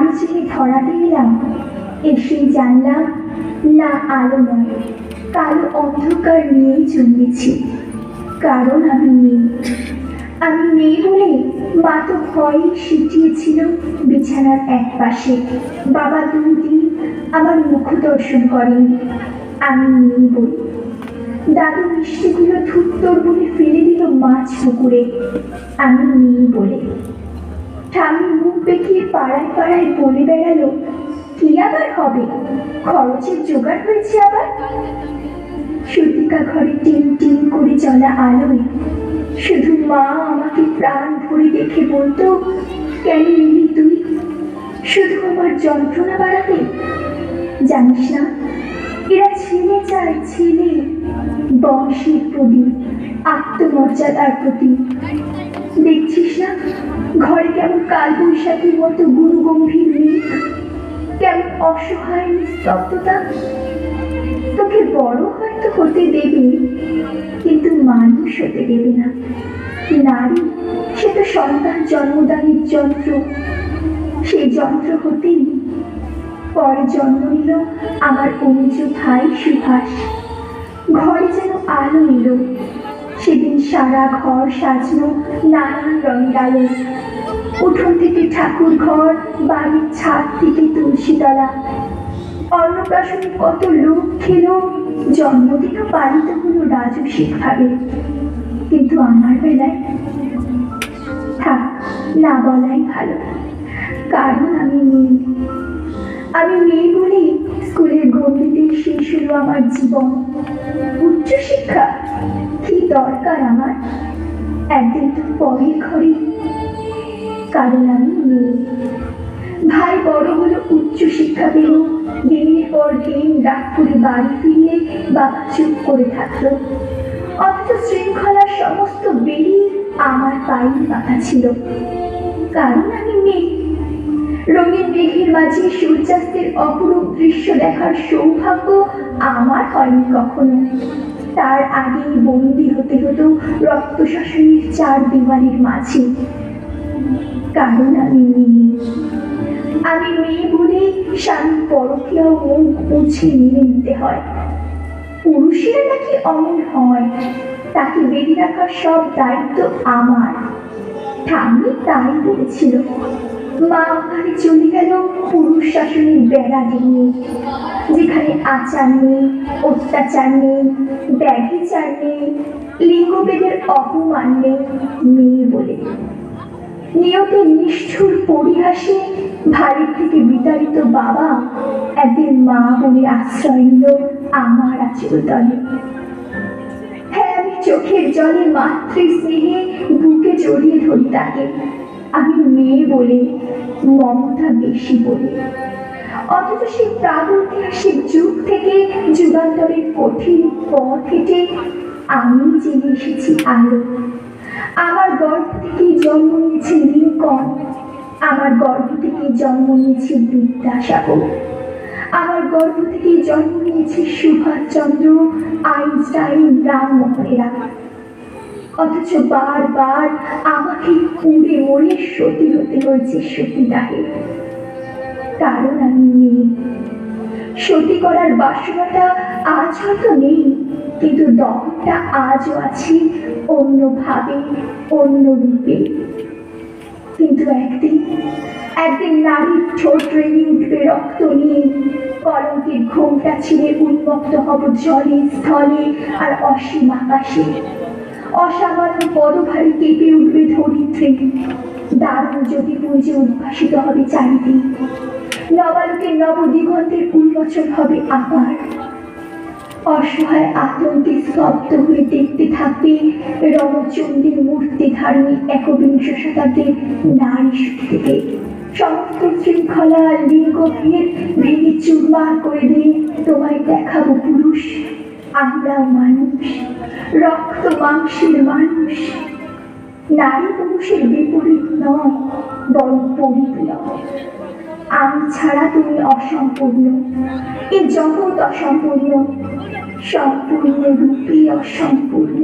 আলো চেয়ে ধরাতে এলাম, এসেই জানলাম না আলো নয়, কালো অন্ধকার নিয়েই জন্মেছি। কারণ আমি মেয়ে। আমি মেয়ে বলে মা তো ভয়ে সিটিয়েছিল বিছানার এক পাশে। বাবা দুদিন আমার মুখ দর্শন করেনি আমি মেয়ে বলে। দাদু মিষ্টিগুলো ধুত্তর বলে ফেলে দিল মাছ পুকুরে আমি মেয়ে বলে। ঠাম্মি মুখ বেঁকিয়ে পাড়ায় পাড়ায় বলে বেড়ালো, কি আবার হবে, খরচের জোগাড় হয়েছে আবার। সুতিকা ঘরে টিম টিম করে চলা আলোয় শুধু মা আমাকে প্রাণ ভরে দেখে বলতো, কেন এলি তুই, শুধু আমার যন্ত্রণা বাড়াতে? জানিস না, এরা ছেলে চায়, ছেলে, বংশের প্রদীপ, আত্মমর্যাদার প্রতি। দেখছিস না ঘরে কেমন কালবৈশাখীর মতো গুরু গম্ভীর মেঘ, কেমন অসহায় নিস্তব্ধতা। তোকে বড় হয়তো হতে দেবে, কিন্তু মানুষ হতে দেবে না। নারী সে তো সন্তান জন্মদানের যন্ত্র, সেই যন্ত্র হতেই পরে জন্ম নিল আমার অনুজ ভাই সুভাষ। ঘরে যেন আলো এলো সেদিন, সারা ঘর সাজানো নানান রঙের আলো। উঠোন থেকে ঠাকুর ঘর, বাড়ির ছাদ থেকে তুলসীতলা। অন্নপ্রাশনে কত লোক খেলো, জন্মদিনও পালিত হলো রাজস্বিক ভাবে। কিন্তু আমার বেলায় থাক, না বলাই ভালো, কারণ আমি মেয়ে। আমি মেয়ে বলেই স্কুলের গণ্ডিতে শেষ হলো আমার জীবন। উচ্চশিক্ষা কি দরকার আমার, একদিন তো পরের ঘরে, কারণ আমি মেয়ে। ভাই বড় হলো, উচ্চশিক্ষা পেল, দিনের পর দিন রাত করে বাড়ি ফিরিয়ে বাবা চুপ করে থাকলো। অথচ শৃঙ্খলার সমস্ত বেড়ি আমার পায়ে বাঁধা ছিল, কারণ আমি মেয়ে। রঙিন মেঘের মাঝে সূর্যাস্তের অপরূপ দৃশ্য দেখার সৌভাগ্য আমার হয়নি কখনো। তার আগেই বন্দী হতে হতো রক্ত শাসনের 4 দেওয়ালের মাঝে, কারণ আমি মেয়ে। আমি মেয়ে বলে স্বামীর পরকীয়াও মুখ মুছে মেনে নিতে হয়। পুরুষেরা নাকি অমন হয়, তাকে বেঁধে রাখার সব দায়িত্ব আমার। ঠাম্মি তাই বলেছিল। মা ওখানে চলে গেল পুরুষ শাসনের বেড়া ডিঙিয়ে, যেখানে আচার নেই, অত্যাচার নেই, ব্যভিচার নেই, লিঙ্গভেদের অপমান নেই, মেয়ে বলে। নিয়তের নিষ্ঠুর পরিহাসে ভারী থেকে বিতাড়িত বাবা একদিন মা বলে আশ্রয় নিল আমার আঁচল তলে। হ্যাঁ, আমি চোখের জলে মাতৃ স্নেহে বুকে জড়িয়ে ধরি তাকে। আমি মেয়ে বলে, মমতা বেশি বলে। অথচ সেই প্রাগৈতিহাসিক যুগ থেকে যুগান্তরের কঠিন পথ হেঁটে আমি জেনে এসেছি আলো। আমার গর্ভ থেকে জন্ম নিয়েছে লিঙ্কন, আমার গর্ভ থেকে জন্ম নিয়েছে বিদ্যাসাগর, আমার গর্ভ থেকে জন্ম নিয়েছে সুভাষচন্দ্র, আইনস্টাইন, রামমোহনেরা। অথচ বারবার আমাকে পুড়ে মরে সতী হতে হয়েছে সতীদাহে, কারণ আমি মেয়ে। সতী করার বাসনাটা আজ হয়তো নেই, কিন্তু দহনটা আজও আছে অন্যভাবে, অন্য রূপে। কিন্তু একদিন নারীর ঠোঁট রেঙে উঠবে রক্ত নিয়ে, কলঙ্কের ঘোমটা ছিঁড়ে উন্মুক্ত হব জলে, স্থলে আর অসীম আকাশে। অসামান্য পদভারে কেঁপে উঠবে ধরিত্রী, দারুণ জ্যোতিপুঞ্জে উদ্ভাসিত হবে চারিদিক। নবালোকের নবদিগন্তের উন্মোচন হবে আবার। অসহায় আতঙ্কে স্তব্ধ হয়ে দেখতে থাকবে রণচণ্ডীর মূর্তি ধারণী একবিংশ শতাব্দীর নারী শক্তিকে। সমস্ত শৃঙ্খলা, লিঙ্গভেদ ভেঙে চুরমার করে দিয়ে তোমায় দেখাবো পুরুষ, আমরাও মানুষ, রক্ত মাংসের মানুষ। নারী পুরুষের বিপরীত নয়, বরং পরিপূরক। আমি ছাড়া তুমি অসম্পূর্ণ, এ জগৎ অসম্পূর্ণ, সম্পূর্ণ রূপে অসম্পূর্ণ।